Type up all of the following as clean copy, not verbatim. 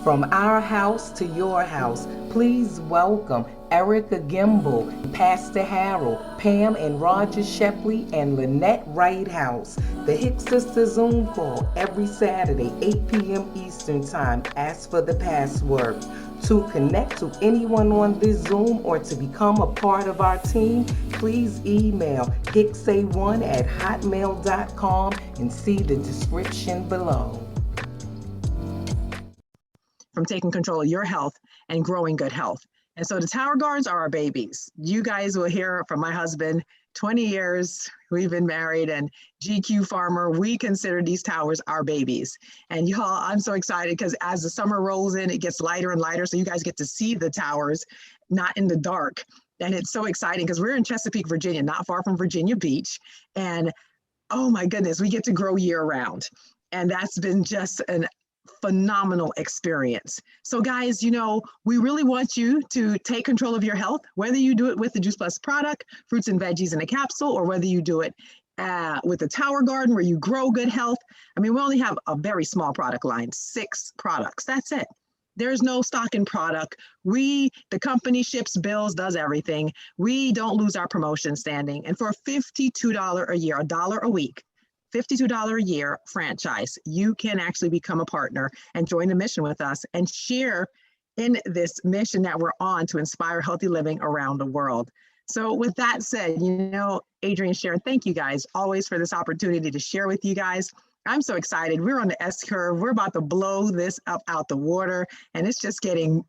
From our house to your house, please welcome Erika Gimbal, Pastor Harold, Pam and Rodger Shepley, and Lynette Wright-House. The Hicks Sister Zoom call every Saturday, 8 p.m. Eastern Time. Ask for the password. To connect to anyone on this Zoom or to become a part of our team, please email hicksa1@hotmail.com and see the description below. From taking control of your health and growing good health. And so the TowerGardens are our babies. You guys will hear from my husband, 20 years we've been married, and GQ Farmer, we consider these towers our babies. And y'all, I'm so excited because as the summer rolls in, it gets lighter and lighter. So you guys get to see the towers, not in the dark. And it's so exciting because we're in Chesapeake, Virginia, not far from Virginia Beach. And oh my goodness, we get to grow year round. And that's been just an phenomenal experience. So guys, you know, we really want you to take control of your health, whether you do it with the Juice Plus product, fruits and veggies in a capsule, or whether you do it with the TowerGarden where you grow good health. I mean, we only have a very small product line, 6 products. That's it. There's no stock in product. The company ships bills, does everything. We don't lose our promotion standing. And for $52 a year, $1 a week, $52 a year franchise, you can actually become a partner and join the mission with us and share in this mission that we're on to inspire healthy living around the world. So with that said, you know, Adrian, Sharon, thank you guys always for this opportunity to share with you guys. I'm so excited. We're on the S curve. We're about to blow this up out the water, and it's just getting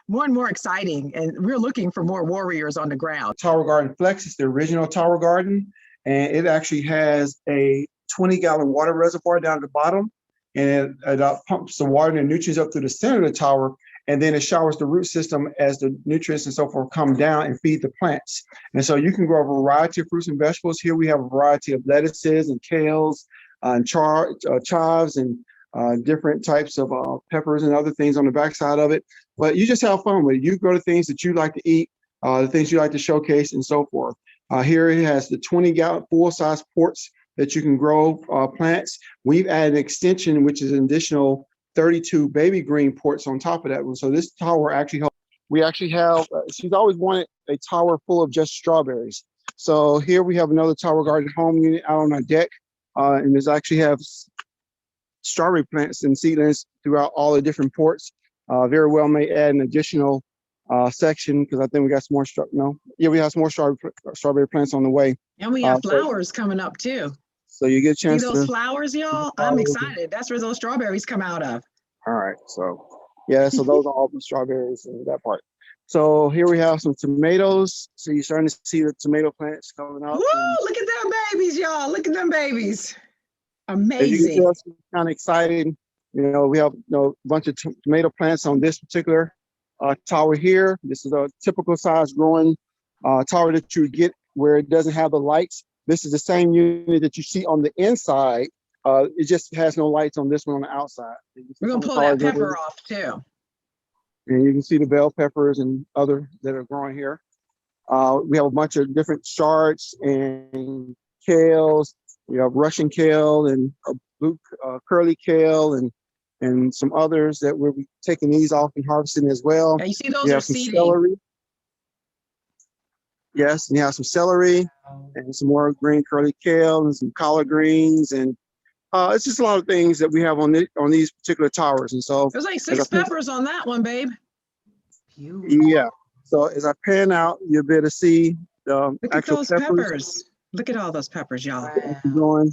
more and more exciting. And we're looking for more warriors on the ground. TowerGarden Flex is the original TowerGarden, and it actually has a 20-gallon water reservoir down at the bottom, and it pumps the water and the nutrients up through the center of the tower, and then it showers the root system as the nutrients and so forth come down and feed the plants. And so you can grow a variety of fruits and vegetables. Here we have a variety of lettuces and kales and chives and different types of peppers and other things on the backside of it. But you just have fun with it. You grow the things that you like to eat, the things you like to showcase, and so forth. Here it has the 20-gallon full-size ports that you can grow plants. We've added an extension, which is an additional 32 baby green ports on top of that one. So this tower actually helps. We actually have, she's always wanted a tower full of just strawberries. So here we have another TowerGarden home unit out on our deck. And there's actually have strawberry plants and seedlings throughout all the different ports. Very well may add an additional section because I think we got some more, we have some more strawberry plants on the way. And we have flowers coming up too. So you get a chance to see those flowers, y'all. I'm excited. That's where those strawberries come out of. All right. So yeah, so those are all the strawberries in that part. So here we have some tomatoes. So you're starting to see the tomato plants coming out. Woo! Look at them babies, y'all. Look at them babies. Amazing. You can tell, kind of excited. You know, we have a bunch of tomato plants on this particular tower here. This is a typical size growing tower that you get where it doesn't have the lights. This is the same unit that you see on the inside. It just has no lights on this one on the outside. We're gonna pull that pepper off too. And you can see the bell peppers and other that are growing here. We have a bunch of different shards and kales. We have Russian kale and blue curly kale and some others that we'll be taking these off and harvesting as well. Yeah, you see those are seeding. Celery. Yes, and you have some celery and some more green curly kale and some collard greens, and it's just a lot of things that we have on these particular towers. And so there's like 6 peppers on that one, babe. Yeah. So as I pan out, you'll be able to see the Look actual at those peppers. Look at all those peppers, y'all. Wow.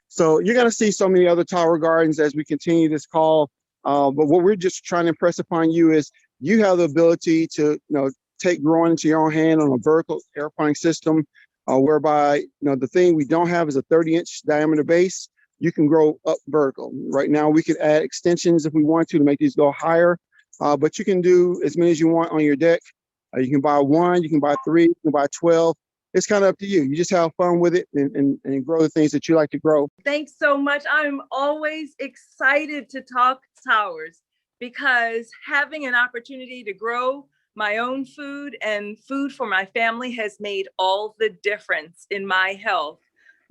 So you're going to see so many other TowerGardens as we continue this call. But what we're just trying to impress upon you is you have the ability to, take growing into your own hand on a vertical aeroponic system, whereby, the thing we don't have is a 30-inch diameter base. You can grow up vertical. Right now, we could add extensions if we want to make these go higher, but you can do as many as you want on your deck. You can buy 1, you can buy 3, you can buy 12. It's kind of up to you. You just have fun with it and grow the things that you like to grow. Thanks so much. I'm always excited to talk towers because having an opportunity to grow my own food and food for my family has made all the difference in my health.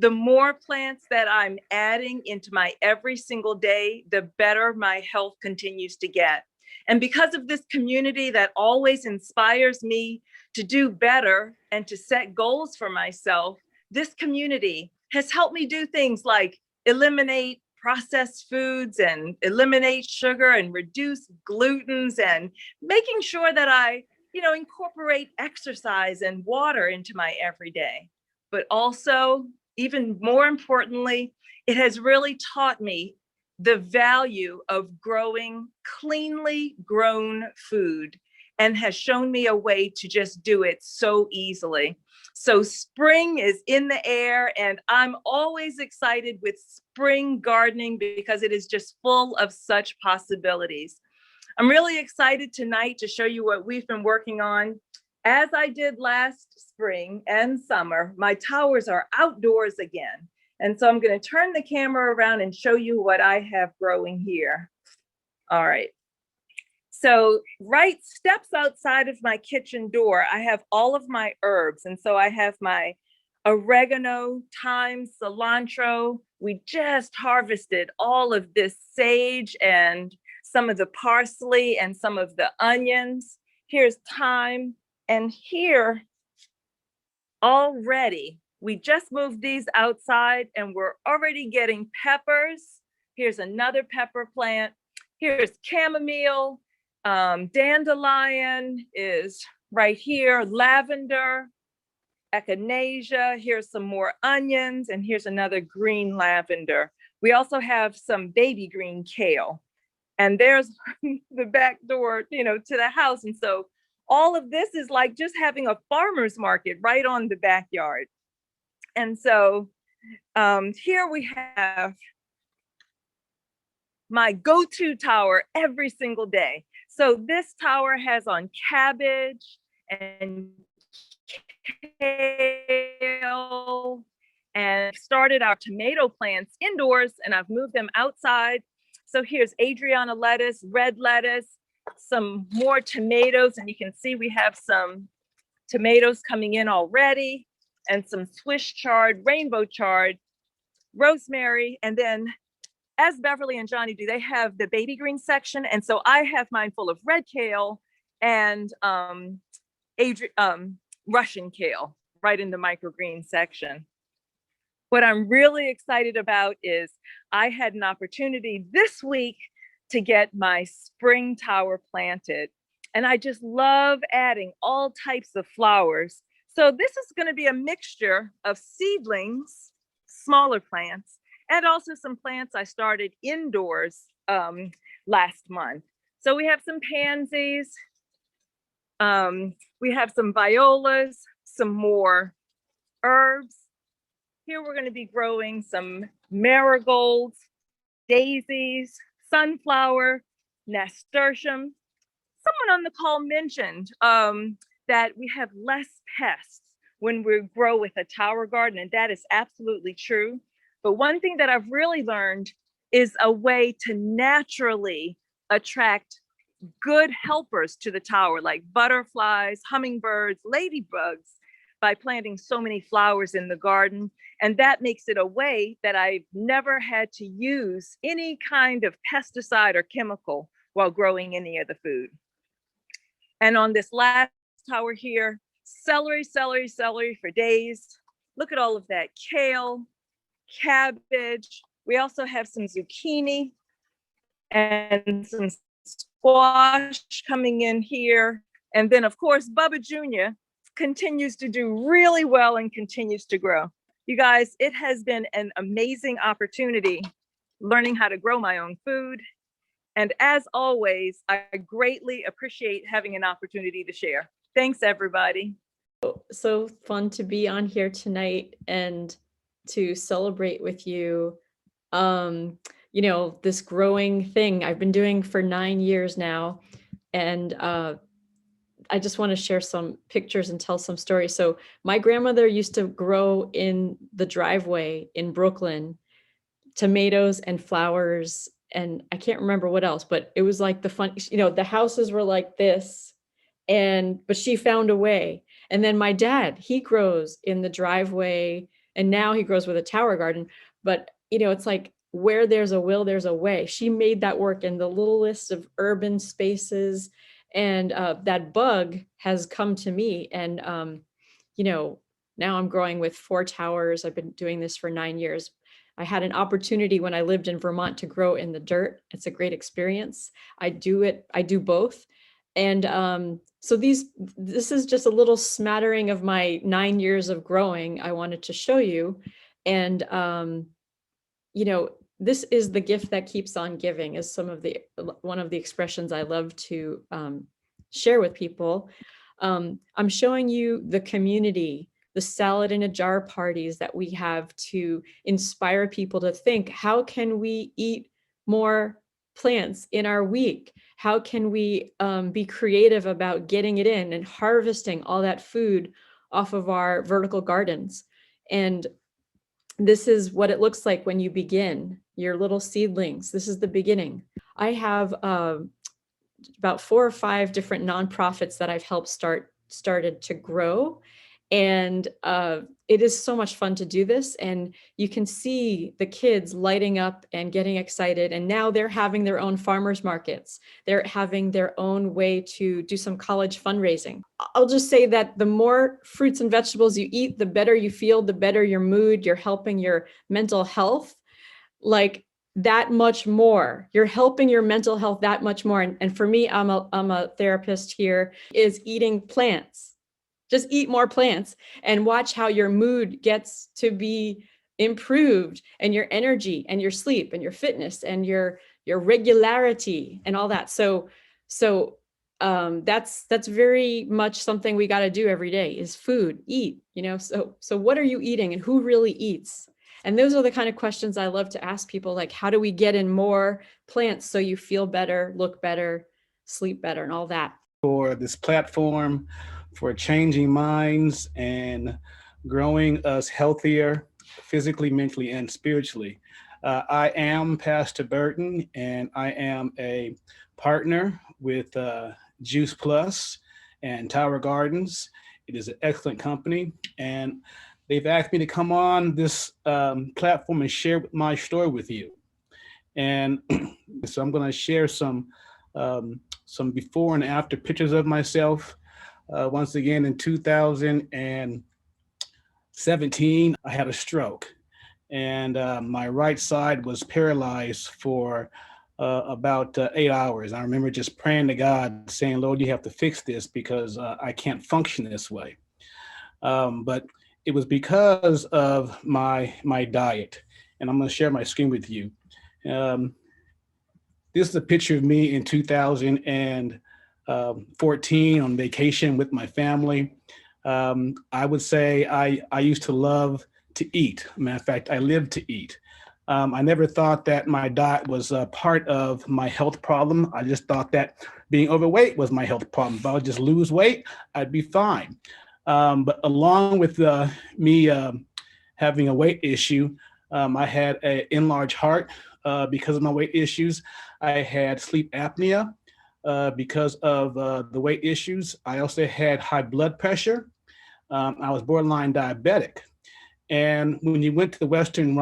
The more plants that I'm adding into my every single day, the better my health continues to get. And because of this community that always inspires me to do better and to set goals for myself, this community has helped me do things like eliminate processed foods and eliminate sugar and reduce glutens, and making sure that I, incorporate exercise and water into my everyday. But also, even more importantly, it has really taught me the value of growing cleanly grown food, and has shown me a way to just do it so easily. So spring is in the air, and I'm always excited with spring gardening because it is just full of such possibilities. I'm really excited tonight to show you what we've been working on. As I did last spring and summer, my towers are outdoors again. And so I'm going to turn the camera around and show you what I have growing here. All right. So right steps outside of my kitchen door, I have all of my herbs. And so I have my oregano, thyme, cilantro. We just harvested all of this sage and some of the parsley and some of the onions. Here's thyme. And here already, we just moved these outside and we're already getting peppers. Here's another pepper plant. Here's chamomile. Dandelion is right here. Lavender, echinacea. Here's some more onions, and here's another green lavender. We also have some baby green kale. And there's the back door, to the house. And so all of this is like just having a farmer's market right on the backyard. And so here we have my go-to tower every single day. So this tower has on cabbage and kale, and started our tomato plants indoors, and I've moved them outside. So here's Adriana lettuce, red lettuce, some more tomatoes, and you can see we have some tomatoes coming in already, and some Swiss chard, rainbow chard, rosemary, and then as Beverly and Johnny do, they have the baby green section. And so I have mine full of red kale and Russian kale right in the microgreen section. What I'm really excited about is I had an opportunity this week to get my spring tower planted. And I just love adding all types of flowers. So this is going to be a mixture of seedlings, smaller plants, and also some plants I started indoors last month. So we have some pansies, we have some violas, some more herbs. Here we're going to be growing some marigolds, daisies, sunflower, nasturtium. Someone on the call mentioned that we have less pests when we grow with a tower garden, and that is absolutely true. But one thing that I've really learned is a way to naturally attract good helpers to the tower, like butterflies, hummingbirds, ladybugs, by planting so many flowers in the garden. And that makes it a way that I've never had to use any kind of pesticide or chemical while growing any of the food. And on this last tower here, celery, celery, celery for days. Look at all of that kale, cabbage. We also have some zucchini and some squash coming in here. And then of course, Bubba Jr. continues to do really well and continues to grow. You guys, it has been an amazing opportunity learning how to grow my own food. And as always, I greatly appreciate having an opportunity to share. Thanks, everybody. So fun to be on here tonight and to celebrate with you, this growing thing I've been doing for 9 years now. And I just want to share some pictures and tell some stories. So my grandmother used to grow in the driveway in Brooklyn, tomatoes and flowers. And I can't remember what else, but it was like the fun, the houses were like this, but she found a way. And then my dad, he grows in the driveway, And now he grows with a tower garden. But, it's like where there's a will, there's a way. She made that work in the littlest of urban spaces. And that bug has come to me. And, now I'm growing with 4 towers. I've been doing this for 9 years. I had an opportunity when I lived in Vermont to grow in the dirt. It's a great experience. I do both. And so this is just a little smattering of my 9 years of growing I wanted to show you. And, this is the gift that keeps on giving is one of the expressions I love to share with people. I'm showing you the community, the salad in a jar parties that we have to inspire people to think, how can we eat more plants in our week? How can we be creative about getting it in and harvesting all that food off of our vertical gardens? And this is what it looks like when you begin your little seedlings. This is the beginning. I have about 4 or 5 different nonprofits that I've helped started to grow. And it is so much fun to do this. And you can see the kids lighting up and getting excited. And now they're having their own farmers markets. They're having their own way to do some college fundraising. I'll just say that the more fruits and vegetables you eat, the better you feel, the better your mood, you're helping your mental health, like that much more. You're helping your mental health that much more. And for me, I'm a therapist here, is eating plants. Just eat more plants and watch how your mood gets to be improved, and your energy and your sleep and your fitness and your regularity and all that. So that's very much something we got to do every day is food, eat, so what are you eating and who really eats? And those are the kind of questions I love to ask people, like, how do we get in more plants so you feel better, look better, sleep better, and all that? For this platform, for changing minds and growing us healthier physically, mentally, and spiritually. I am Pastor Burton, and I am a partner with Juice Plus and Tower Gardens. It is an excellent company, and they've asked me to come on this platform and share my story with you. And so I'm going to share some before and after pictures of myself. Once again, in 2017, I had a stroke, and my right side was paralyzed for about 8 hours. I remember just praying to God, saying, Lord, you have to fix this because I can't function this way. But it was because of my diet, and I'm going to share my screen with you. This is a picture of me in 2014 on vacation with my family. I would say I used to love to eat. Matter of fact, I lived to eat. I never thought that my diet was a part of my health problem. I just thought that being overweight was my health problem. If I would just lose weight, I'd be fine. But along with me having a weight issue, I had an enlarged heart because of my weight issues. I had sleep apnea because of the weight issues. I also had high blood pressure. I was borderline diabetic. And when I went to the Western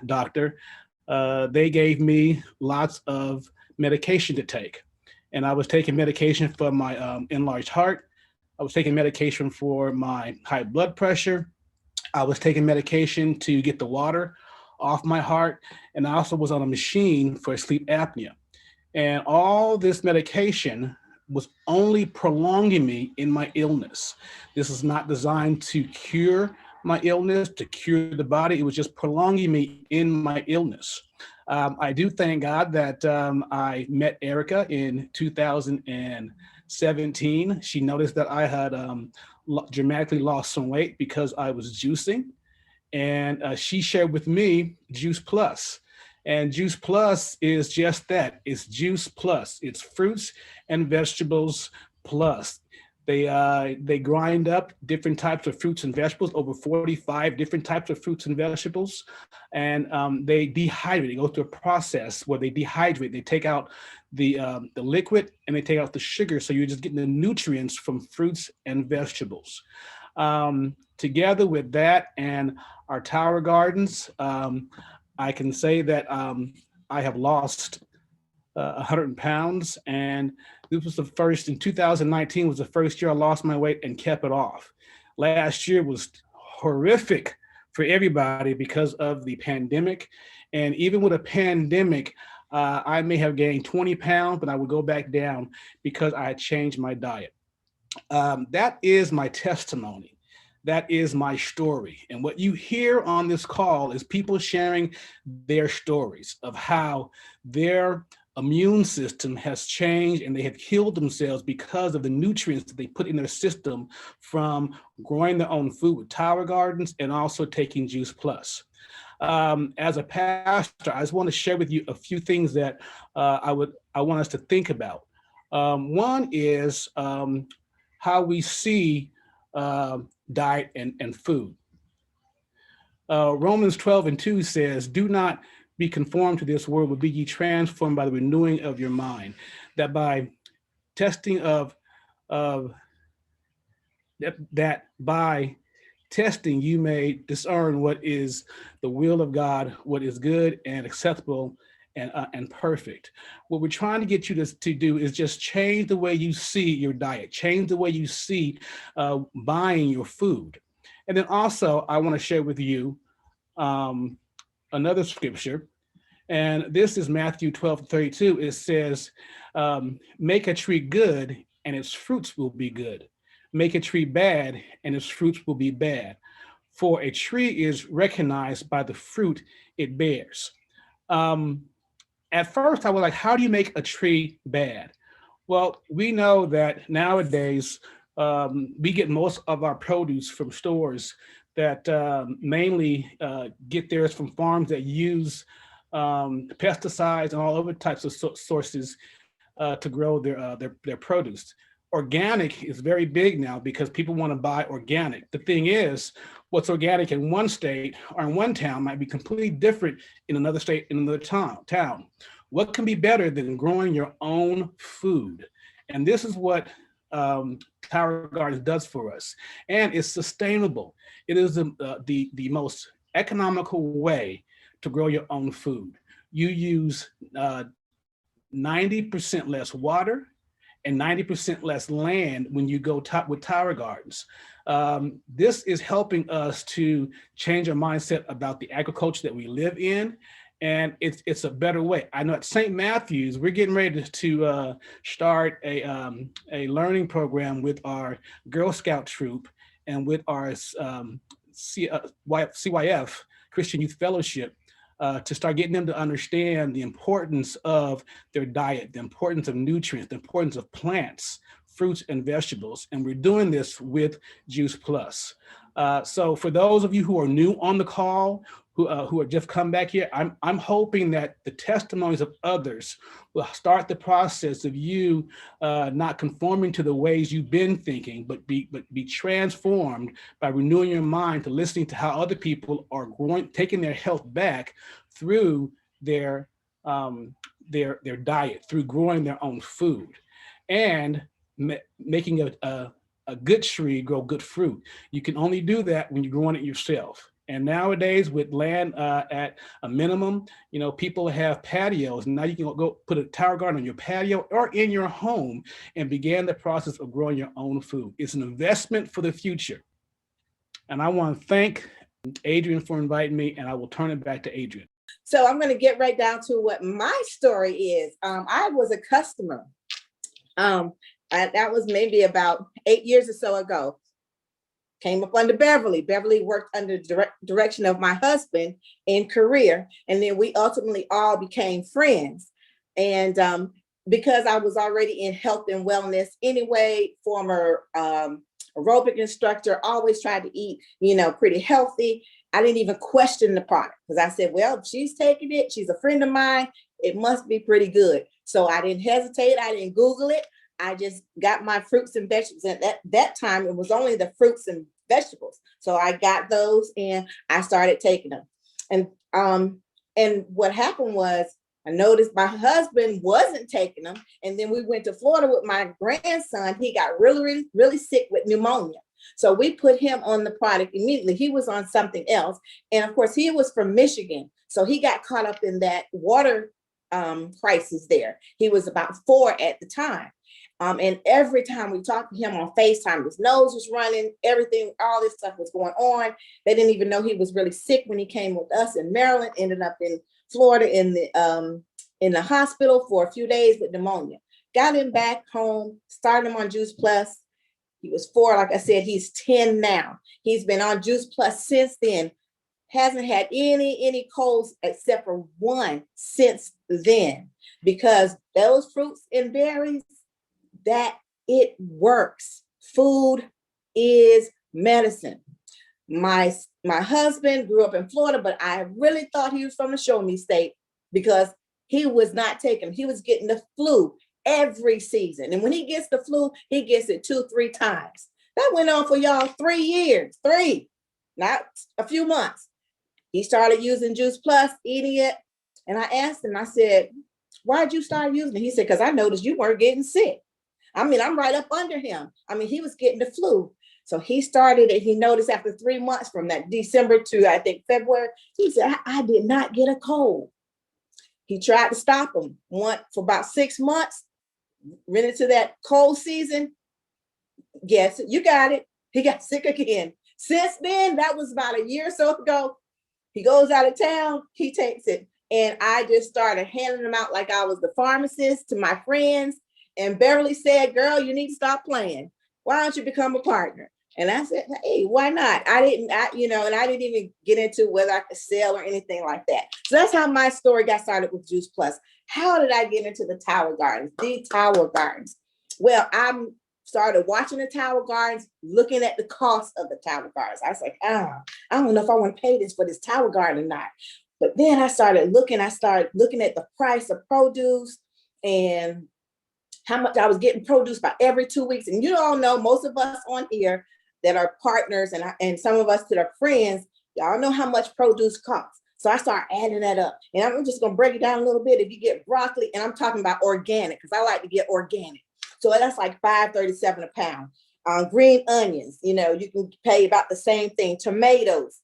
doctor, they gave me lots of medication to take. And I was taking medication for my enlarged heart. I was taking medication for my high blood pressure. I was taking medication to get the water off my heart. And I also was on a machine for sleep apnea. And all this medication was only prolonging me in my illness. This is not designed to cure my illness, to cure the body. It was just prolonging me in my illness. I do thank God that I met Erika in 2017. She noticed that I had dramatically lost some weight because I was juicing. And she shared with me Juice Plus. And Juice Plus is just that. It's Juice Plus. It's fruits and vegetables plus. They grind up different types of fruits and vegetables, over 45 different types of fruits and vegetables. And they dehydrate. They go through a process where they dehydrate. They take out the liquid and they take out the sugar. So you're just getting the nutrients from fruits and vegetables. Together with that and our tower gardens, I can say that I have lost 100 pounds, and this was the first, in 2019 was the first year I lost my weight and kept it off. Last year was horrific for everybody because of the pandemic. And even with a pandemic, I may have gained 20 pounds, but I would go back down because I had changed my diet. That is my testimony. That is my story. And what you hear on this call is people sharing their stories of how their immune system has changed and they have healed themselves because of the nutrients that they put in their system from growing their own food with tower gardens and also taking Juice Plus. As a pastor, I just want to share with you a few things that I want us to think about. One is how we see diet and food. Romans 12:2 says, "Do not be conformed to this world, but be ye transformed by the renewing of your mind." That by testing by testing you may discern what is the will of God, what is good and acceptable and perfect. What we're trying to get you to do is just change the way you see your diet, change the way you see buying your food. And then also, I want to share with you another scripture, and this is Matthew 12:32. It says, make a tree good and its fruits will be good. Make a tree bad and its fruits will be bad. For a tree is recognized by the fruit it bears. At first I was like, how do you make a tree bad? Well, we know that nowadays we get most of our produce from stores that mainly get theirs from farms that use pesticides and all other types of sources to grow their produce. Organic is very big now because people want to buy organic. The thing is, what's organic in one state or in one town might be completely different in another state, in another town. What can be better than growing your own food? And this is what TowerGarden does for us. And it's sustainable. It is the most economical way to grow your own food. You use 90% less water and 90% less land when you go with tower gardens. This is helping us to change our mindset about the agriculture that we live in, and it's a better way. I know at St. Matthew's, we're getting ready to start a learning program with our Girl Scout troop and with our CYF, Christian Youth Fellowship, to start getting them to understand the importance of their diet, the importance of nutrients, the importance of plants, fruits, and vegetables. And we're doing this with Juice Plus. So for those of you who are new on the call, who are just come back here, I'm hoping that the testimonies of others will start the process of you not conforming to the ways you've been thinking, but be transformed by renewing your mind to listening to how other people are taking their health back through their diet, through growing their own food, and making a good tree grow good fruit. You can only do that when you're growing it yourself. And nowadays, with land at a minimum, people have patios. Now you can go put a tower garden on your patio or in your home and begin the process of growing your own food. It's an investment for the future. And I want to thank Adrian for inviting me, and I will turn it back to Adrian. So I'm going to get right down to what my story is. I was a customer. That was maybe about 8 years or so ago. Came up under Beverly. Beverly worked under the direction of my husband in career. And then we ultimately all became friends. And because I was already in health and wellness anyway, former aerobic instructor, always tried to eat, pretty healthy. I didn't even question the product because I said, well, if she's taking it, she's a friend of mine, it must be pretty good. So I didn't hesitate. I didn't Google it. I just got my fruits and vegetables. And at that time, it was only the fruits and vegetables. So I got those and I started taking them. And what happened was I noticed my husband wasn't taking them. And then we went to Florida with my grandson. He got really, really, really sick with pneumonia. So we put him on the product immediately. He was on something else. And of course, he was from Michigan. So he got caught up in that water crisis there. He was about 4 at the time. And every time we talked to him on FaceTime, his nose was running, everything, all this stuff was going on. They didn't even know he was really sick when he came with us in Maryland, ended up in Florida in the hospital for a few days with pneumonia. Got him back home, started him on Juice Plus. He was 4, like I said, he's 10 now. He's been on Juice Plus since then. Hasn't had any colds except for one since then, because those fruits and berries, that it works. Food is medicine. My husband grew up in Florida, but I really thought he was from the Show Me State, because he was not taking, he was getting the flu every season. And when he gets the flu, he gets it 2-3 times. That went on for y'all 3 years, not a few months. He started using Juice Plus, eating it. And I asked him, I said, why'd you start using it? He said, because I noticed you weren't getting sick. I mean, I'm right up under him. I mean, he was getting the flu. So he started it. He noticed after 3 months, from that December to, I think, February, he said, I did not get a cold. He tried to stop him. Went for about 6 months, went into that cold season. Yes, you got it. He got sick again. Since then, that was about a year or so ago. He goes out of town, he takes it. And I just started handing them out like I was the pharmacist to my friends. And Beverly said, girl, you need to stop playing. Why don't you become a partner? And I said, hey, why not? I didn't even get into whether I could sell or anything like that. So that's how my story got started with Juice Plus. How did I get into the Tower Gardens, the Tower Gardens? Well, I started watching the Tower Gardens, looking at the cost of the Tower Gardens. I was like, I don't know if I want to pay this for this Tower Garden or not. But then I started looking at the price of produce and how much I was getting produce by every 2 weeks. And you all know, most of us on here that are partners and some of us that are friends, y'all know how much produce costs. So I started adding that up. And I'm just going to break it down a little bit. If you get broccoli, and I'm talking about organic, because I like to get organic. So that's like $5.37 a pound. Green onions, you can pay about the same thing. Tomatoes,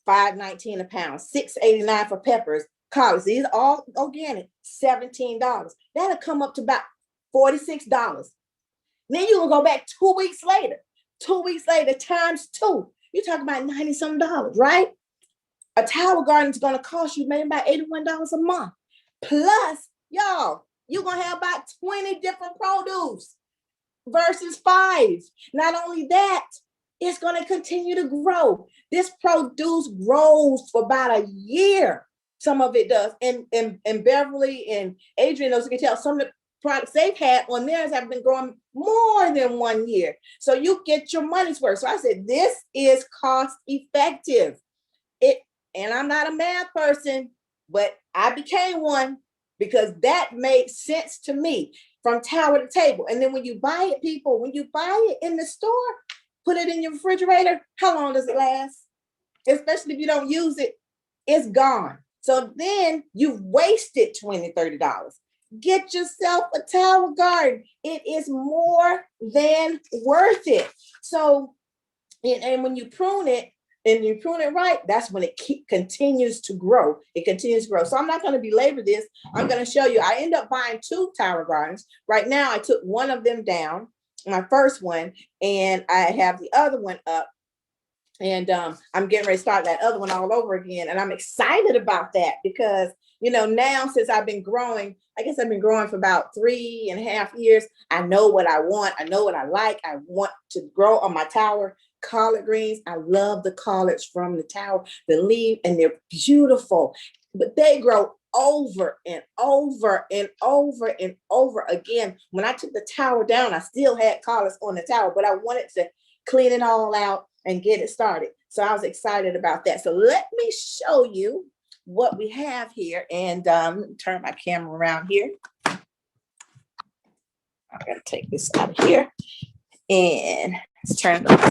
$5.19 a pound. $6.89 for peppers. Collards, these are all organic, $17. That'll come up to about $46. Then you're gonna go back 2 weeks later. 2 weeks later times 2. You're talking about $90-some, right? A Tower Garden is gonna cost you maybe about $81 a month. Plus, y'all, you're gonna have about 20 different produce versus 5. Not only that, it's gonna continue to grow. This produce grows for about a year. Some of it does. And Beverly and Adrian, those can tell, some of the products they've had on theirs have been growing more than 1 year. So you get your money's worth. So I said, this is cost effective. And I'm not a math person, but I became one because that made sense to me, from tower to table. And then when you buy it, people, when you buy it in the store, put it in your refrigerator, how long does it last? Especially if you don't use it, it's gone. So then you've wasted $20, $30. Get yourself a Tower Garden. It is more than worth it. So, and when you prune it, and you prune it right, that's when it continues to grow. It continues to grow. So I'm not going to belabor this. I'm going to show you. I end up buying 2 Tower Gardens. Right now, I took one of them down, my first one, and I have the other one up. And I'm getting ready to start that other one all over again. And I'm excited about that because, now since I've been growing, I guess I've been growing for about 3.5 years. I know what I want. I know what I like. I want to grow on my tower. Collard greens. I love the collards from the tower, the leaf, and they're beautiful, but they grow over and over and over and over again. When I took the tower down, I still had collards on the tower, but I wanted to clean it all out and get it started. So I was excited about that. So let me show you what we have here, and turn my camera around here. I'm gonna take this out of here and let's turn it on.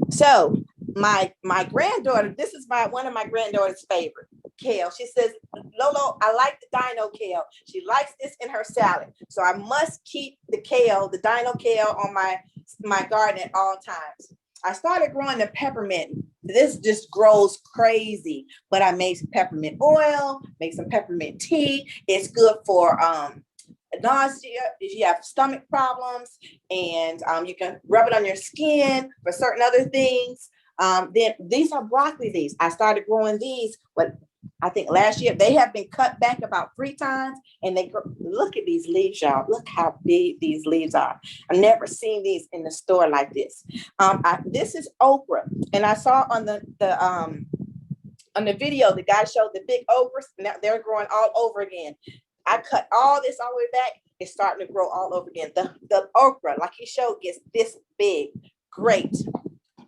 So my granddaughter, this is one of my granddaughter's favorite, kale. She says, Lolo, I like the dino kale. She likes this in her salad. So I must keep the dino kale on my garden at all times. I started growing the peppermint. This just grows crazy, but I made some peppermint oil, make some peppermint tea. It's good for nausea if you have stomach problems, and you can rub it on your skin for certain other things. Then these are broccoli leaves. I started growing these, but I think last year they have been cut back about 3 times, and they look at these leaves, y'all. Look how big these leaves are. I've never seen these in the store like this. This is okra, and I saw on the video the guy showed the big okras. Now they're growing all over again. I cut all this all the way back. It's starting to grow all over again. The okra, like he showed, gets this big. Great.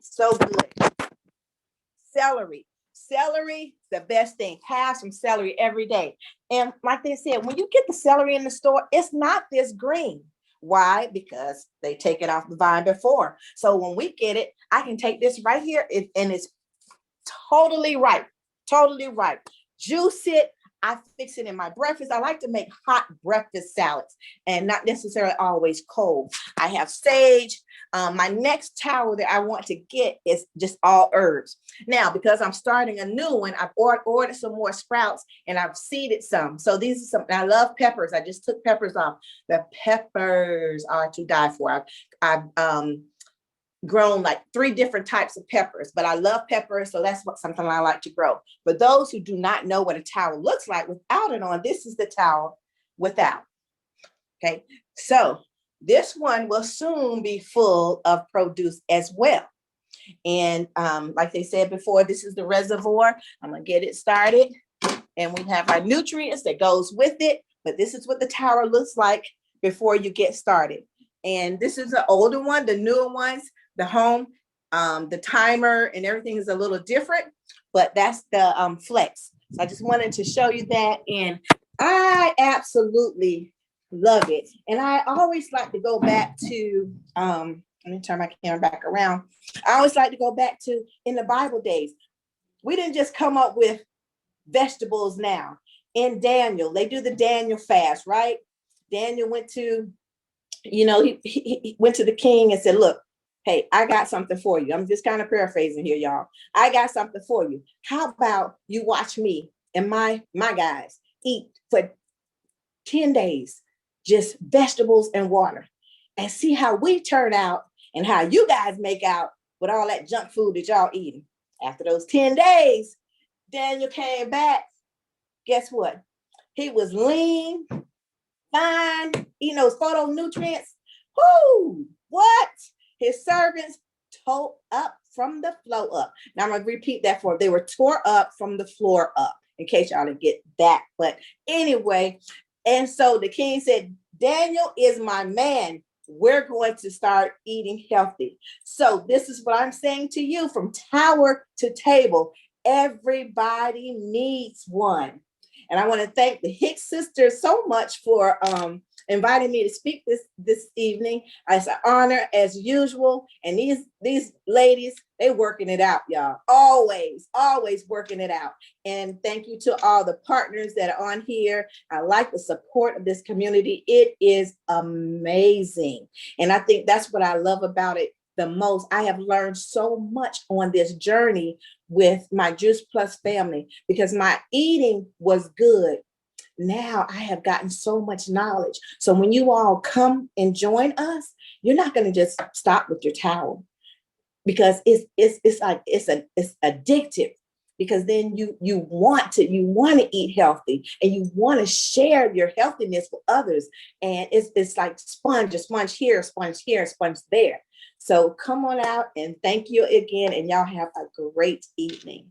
So good. Celery, the best thing. Have some celery every day. And like they said, when you get the celery in the store, it's not this green. Why? Because they take it off the vine before. So when we get it, I can take this right here, and it's totally ripe. Totally ripe. Juice it. I fix it in my breakfast. I like to make hot breakfast salads and not necessarily always cold. I have sage. My next tower that I want to get is just all herbs. Now, because I'm starting a new one, I've ordered some more sprouts and I've seeded some. So these are some, I love peppers. I just took peppers off. The peppers are to die for. I've grown like 3 different types of peppers, but I love peppers, so that's something I like to grow. For those who do not know what a towel looks like without it on, this is the towel without. Okay, so this one will soon be full of produce as well. And like they said before, this is the reservoir. I'm gonna get it started, and we have our nutrients that goes with it, but this is what the tower looks like before you get started. And this is the older one. The newer ones, the home, the timer and everything is a little different, but that's the flex. So I just wanted to show you that, and I absolutely love it. And I always like to go back to, let me turn my camera back around. I always like to go back to in the Bible days. We didn't just come up with vegetables now. In Daniel, they do the Daniel fast, right? Daniel went to, he went to the king and said, look, hey, I got something for you. I'm just kind of paraphrasing here, y'all. I got something for you. How about you watch me and my guys eat for 10 days, just vegetables and water, and see how we turn out and how you guys make out with all that junk food that y'all eating. After those 10 days, Daniel came back. Guess what? He was lean, fine, eating those phytonutrients. Whoo, what? His servants tore up from the floor up. Now I'm going to repeat that for them. They were tore up from the floor up, in case y'all didn't get that. But anyway, and so the king said, Daniel is my man. We're going to start eating healthy. So this is what I'm saying to you, from tower to table. Everybody needs one. And I want to thank the Hicks sisters so much for inviting me to speak this evening. It's an honor as usual. And these ladies, they working it out, y'all. Always working it out. And thank you to all the partners that are on here. I like the support of this community. It is amazing. And I think that's what I love about it the most. I have learned so much on this journey with my Juice Plus family, because my eating was good. Now I have gotten so much knowledge. So when you all come and join us, you're not going to just stop with your towel, because it's addictive. Because then you want to eat healthy, and you want to share your healthiness with others. And it's like a sponge here, a sponge there. So come on out, and thank you again, and y'all have a great evening.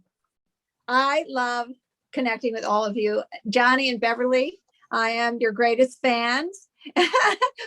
I love connecting with all of you. Johnny and Beverly, I am your greatest fans.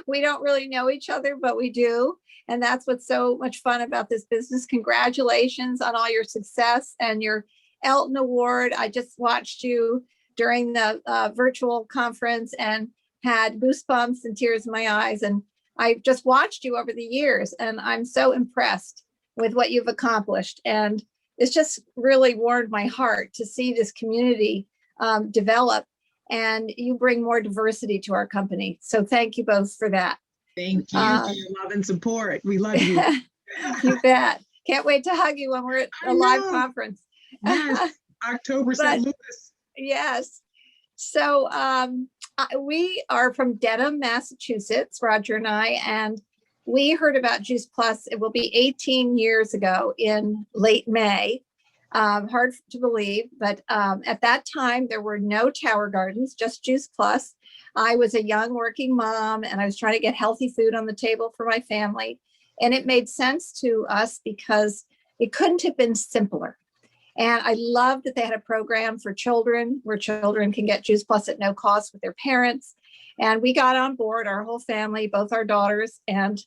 We don't really know each other, but we do. And that's what's so much fun about this business. Congratulations on all your success and your Elton Award. I just watched you during the virtual conference and had goosebumps and tears in my eyes. And I just watched you over the years, and I'm so impressed with what you've accomplished. And it's just really warmed my heart to see this community develop, and you bring more diversity to our company. So thank you both for that. Thank you for your love and support. We love you. You bet. Can't wait to hug you when we're at I a live know. conference. Yes, October, St. Louis. Yes. So we are from Dedham, Massachusetts, Rodger and I, and we heard about Juice Plus. It will be 18 years ago in late May. Hard to believe, but at that time there were no TowerGardens, just Juice Plus. I was a young working mom and I was trying to get healthy food on the table for my family. And it made sense to us because it couldn't have been simpler. And I love that they had a program for children where children can get Juice Plus at no cost with their parents. And we got on board, our whole family, both our daughters and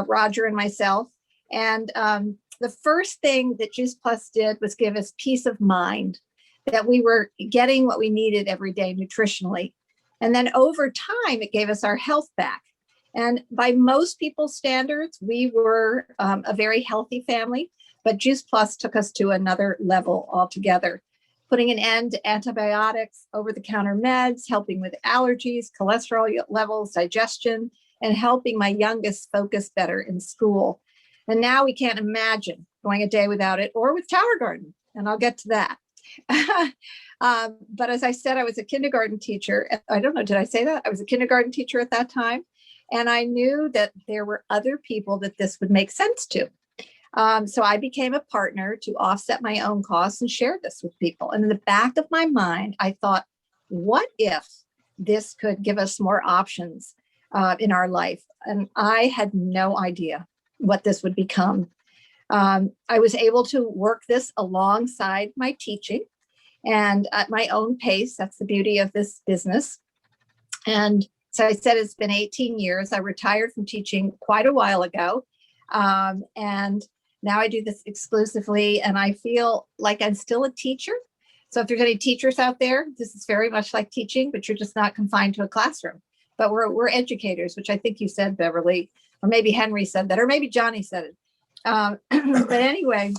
Rodger and myself. And the first thing that Juice Plus did was give us peace of mind that we were getting what we needed every day nutritionally. And then over time, it gave us our health back. And by most people's standards, we were a very healthy family, but Juice Plus took us to another level altogether, putting an end to antibiotics, over-the-counter meds, helping with allergies, cholesterol levels, digestion, and helping my youngest focus better in school. And now we can't imagine going a day without it or with TowerGarden, and I'll get to that. But as I said, I was a kindergarten teacher. I don't know, did I say that? I was a kindergarten teacher at that time. And I knew that there were other people that this would make sense to. So I became a partner to offset my own costs and share this with people. And in the back of my mind, I thought, what if this could give us more options in our life? And I had no idea what this would become. I was able to work this alongside my teaching and at my own pace. That's the beauty of this business. And so I said, it's been 18 years. I retired from teaching quite a while ago. And now I do this exclusively, and I feel like I'm still a teacher. So if there's any teachers out there, this is very much like teaching, but you're just not confined to a classroom. But we're educators, which I think you said, Beverly, or maybe Henry said that, or maybe Johnny said it. But anyway,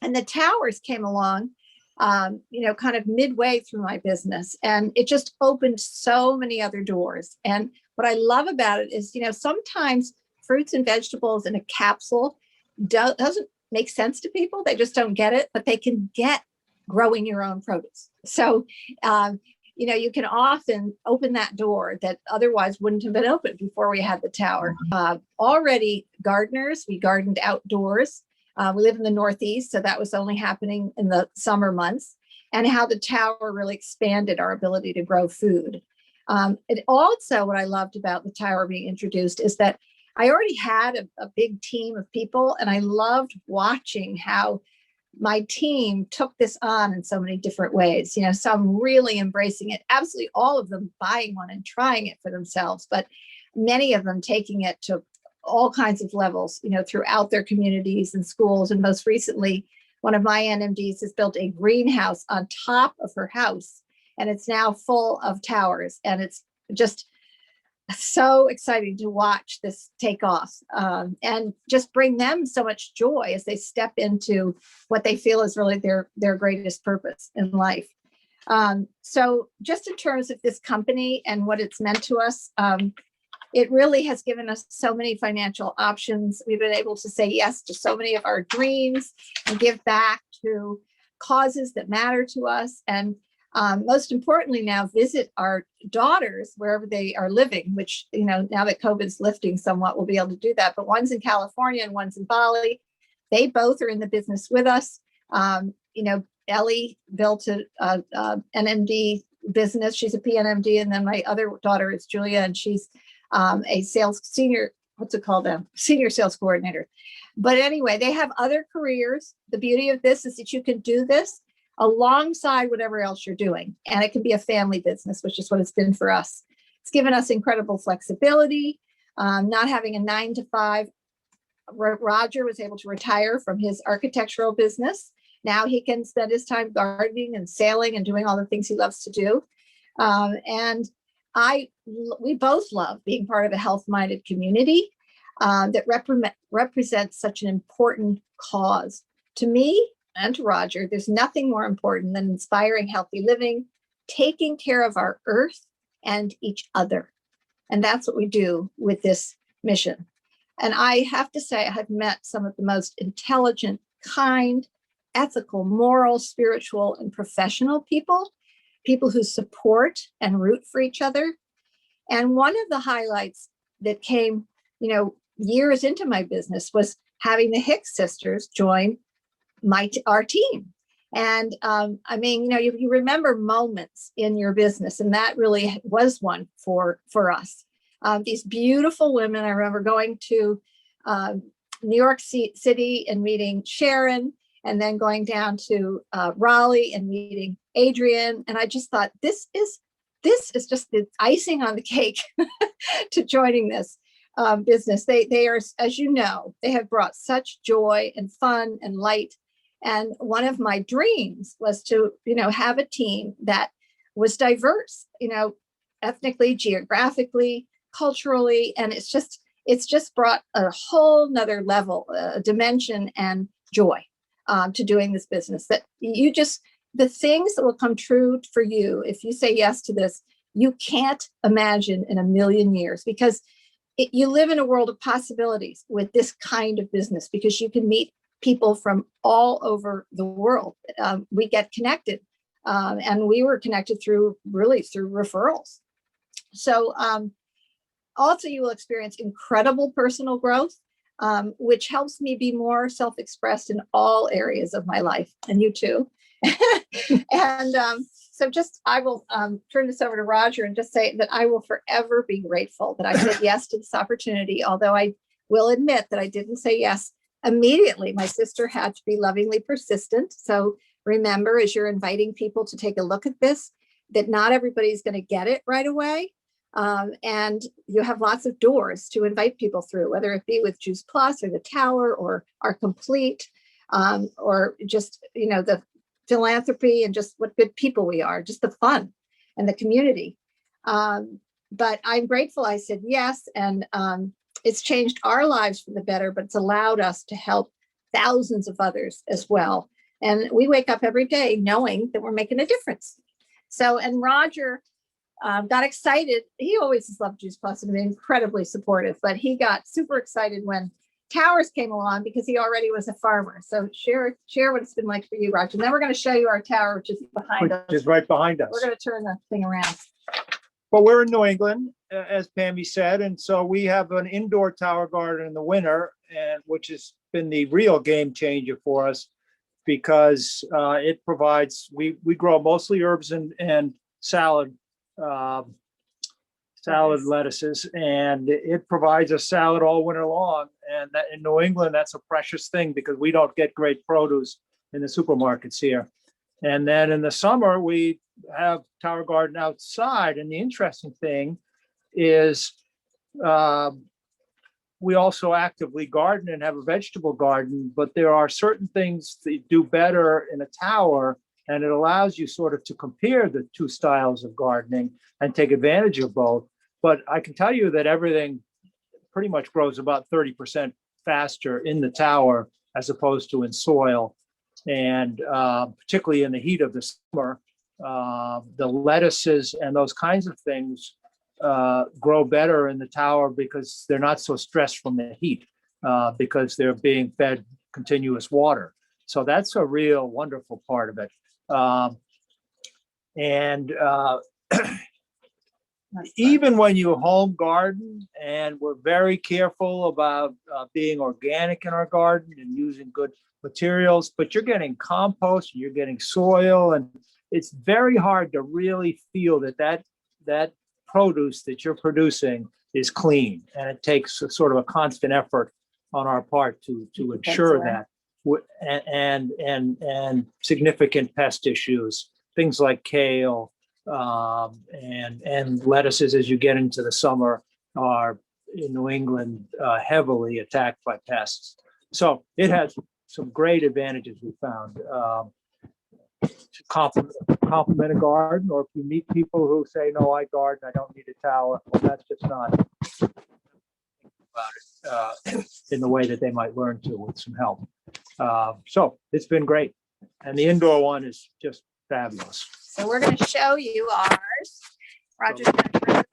and the towers came along, kind of midway through my business, and it just opened so many other doors. And what I love about it is, sometimes fruits and vegetables in a capsule doesn't make sense to people. They just don't get it, but they can get growing your own produce. So, you can often open that door that otherwise wouldn't have been open before we had the tower. Already gardeners, we gardened outdoors. We live in the Northeast, so that was only happening in the summer months, and how the tower really expanded our ability to grow food. And also what I loved about the tower being introduced is that I already had a big team of people, and I loved watching how my team took this on in so many different ways. Some really embracing it, absolutely all of them buying one and trying it for themselves, but many of them taking it to all kinds of levels, throughout their communities and schools. And most recently, one of my NMDs has built a greenhouse on top of her house, and it's now full of towers. And it's just so exciting to watch this take off and just bring them so much joy as they step into what they feel is really their greatest purpose in life. So just in terms of this company and what it's meant to us, it really has given us so many financial options. We've been able to say yes to so many of our dreams and give back to causes that matter to us. And most importantly, now visit our daughters wherever they are living, which, now that COVID's lifting somewhat, we'll be able to do that. But one's in California and one's in Bali. They both are in the business with us. Ellie built an NMD business. She's a PNMD. And then my other daughter is Julia, and she's a senior sales coordinator. But anyway, they have other careers. The beauty of this is that you can do this alongside whatever else you're doing. And it can be a family business, which is what it's been for us. It's given us incredible flexibility, not having a 9-to-5. Rodger was able to retire from his architectural business. Now he can spend his time gardening and sailing and doing all the things he loves to do. And we both love being part of a health-minded community that represents such an important cause. To me and to Rodger, there's nothing more important than inspiring healthy living, taking care of our earth and each other. And that's what we do with this mission. And I have to say, I have met some of the most intelligent, kind, ethical, moral, spiritual, and professional people, people who support and root for each other. And one of the highlights that came, years into my business was having the Hicks sisters join our team. And you remember moments in your business, and that really was one for us. These beautiful women. I remember going to New York City and meeting Sharon, and then going down to Raleigh and meeting Adrian. And I just thought, this is just the icing on the cake to joining this business. They are, as you know, they have brought such joy and fun and light. And one of my dreams was to, have a team that was diverse, ethnically, geographically, culturally. And it's just brought a whole nother level, a dimension and joy to doing this business, that the things that will come true for you if you say yes to this, you can't imagine in a million years, because you live in a world of possibilities with this kind of business, because you can meet people from all over the world. We get connected, and we were connected through referrals. So also you will experience incredible personal growth, which helps me be more self-expressed in all areas of my life, and you too. And so I will turn this over to Rodger and just say that I will forever be grateful that I said yes to this opportunity, although I will admit that I didn't say yes immediately. My sister had to be lovingly persistent. So remember, as you're inviting people to take a look at this, that not everybody's going to get it right away. And you have lots of doors to invite people through, whether it be with Juice Plus or the Tower or our Complete, or just, the philanthropy and just what good people we are, just the fun and the community. But I'm grateful I said yes. And it's changed our lives for the better, but it's allowed us to help thousands of others as well. And we wake up every day knowing that we're making a difference. So, and Rodger got excited. He always has loved Juice Plus and been incredibly supportive, but he got super excited when Towers came along because he already was a farmer. So share what it's been like for you, Rodger. And then we're going to show you our tower, which is behind us. Which is right behind us. We're going to turn the thing around. Well, we're in New England, as Pammy said, and so we have an indoor tower garden in the winter, and which has been the real game changer for us, because it provides, we grow mostly herbs and salad lettuces, and it provides a salad all winter long. And that in New England, that's a precious thing, because we don't get great produce in the supermarkets here. And then in the summer, we have Tower Garden outside. And the interesting thing is we also actively garden and have a vegetable garden, but there are certain things that do better in a tower, and it allows you sort of to compare the two styles of gardening and take advantage of both. But I can tell you that everything pretty much grows about 30% faster in the tower as opposed to in soil. And particularly in the heat of the summer, the lettuces and those kinds of things grow better in the tower because they're not so stressed from the heat, because they're being fed continuous water. So that's a real wonderful part of it. Even when you home garden, and we're very careful about being organic in our garden and using good materials, but you're getting compost and you're getting soil, and it's very hard to really feel that produce that you're producing is clean. And it takes a sort of a constant effort on our part to ensure that, and significant pest issues, things like kale, and lettuces, as you get into the summer, are in New England heavily attacked by pests. So it has some great advantages we found to complement a garden. Or if you meet people who say, no, I garden, I don't need a tower, well, that's just not about it in the way that they might learn to with some help. So it's been great. And the indoor one is just fabulous. So we're going to show you ours. Rodger's going to turn it.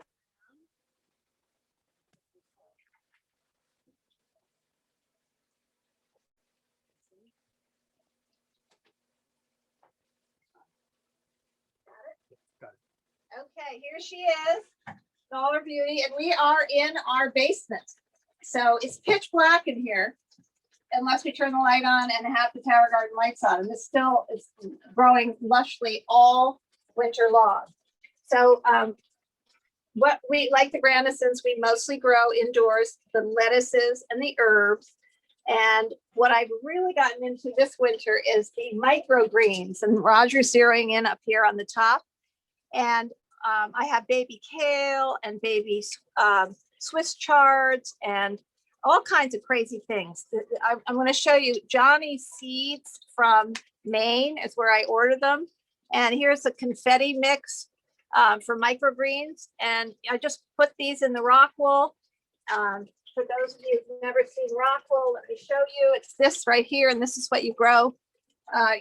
Okay, here she is, in all her beauty, and we are in our basement. So it's pitch black in here unless we turn the light on and have the TowerGarden lights on. And this still is growing lushly all winter long. So what we like the Grandisons, we mostly grow indoors, the lettuces and the herbs. And what I've really gotten into this winter is the microgreens, and Rodger's zeroing in up here on the top. And I have baby kale and baby Swiss chards and all kinds of crazy things. I'm going to show you Johnny's seeds from Maine is where I order them. And here's a confetti mix for microgreens. And I just put these in the rock wool. For those of you who've never seen rock wool, let me show you. It's this right here. And this is what you grow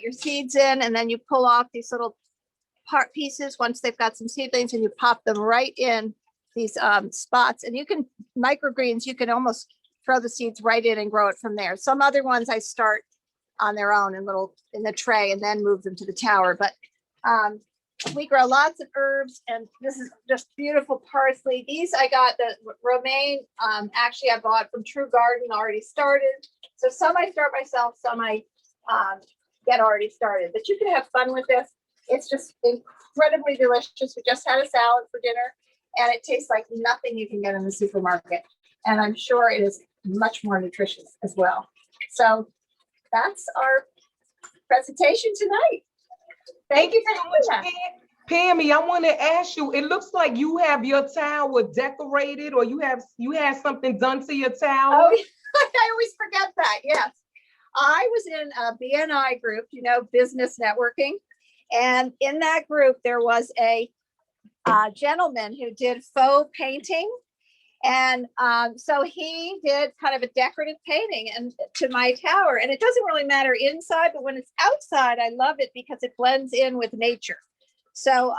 your seeds in. And then you pull off these little part pieces once they've got some seedlings, and you pop them right in these spots. And you can, microgreens, you can almost throw the seeds right in and grow it from there. Some other ones I start on their own in the tray and then move them to the tower. But we grow lots of herbs, and this is just beautiful parsley. These I got the romaine. Actually, I bought from True Garden already started. So some I start myself, some I get already started. But you can have fun with this. It's just incredibly delicious. We just had a salad for dinner, and it tastes like nothing you can get in the supermarket. And I'm sure it is much more nutritious as well. So that's our presentation tonight. Thank you for having that. Pammy, I want to ask you, it looks like you have your tower decorated, or you had something done to your tower. Oh, I always forget that. Yes. I was in a BNI group, business networking. And in that group, there was a gentleman who did faux painting. And so he did kind of a decorative painting to my tower. And it doesn't really matter inside, but when it's outside, I love it because it blends in with nature. So,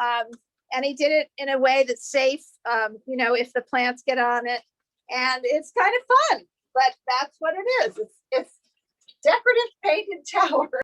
and he did it in a way that's safe, if the plants get on it. And it's kind of fun, but that's what it is. It's decorative painted tower.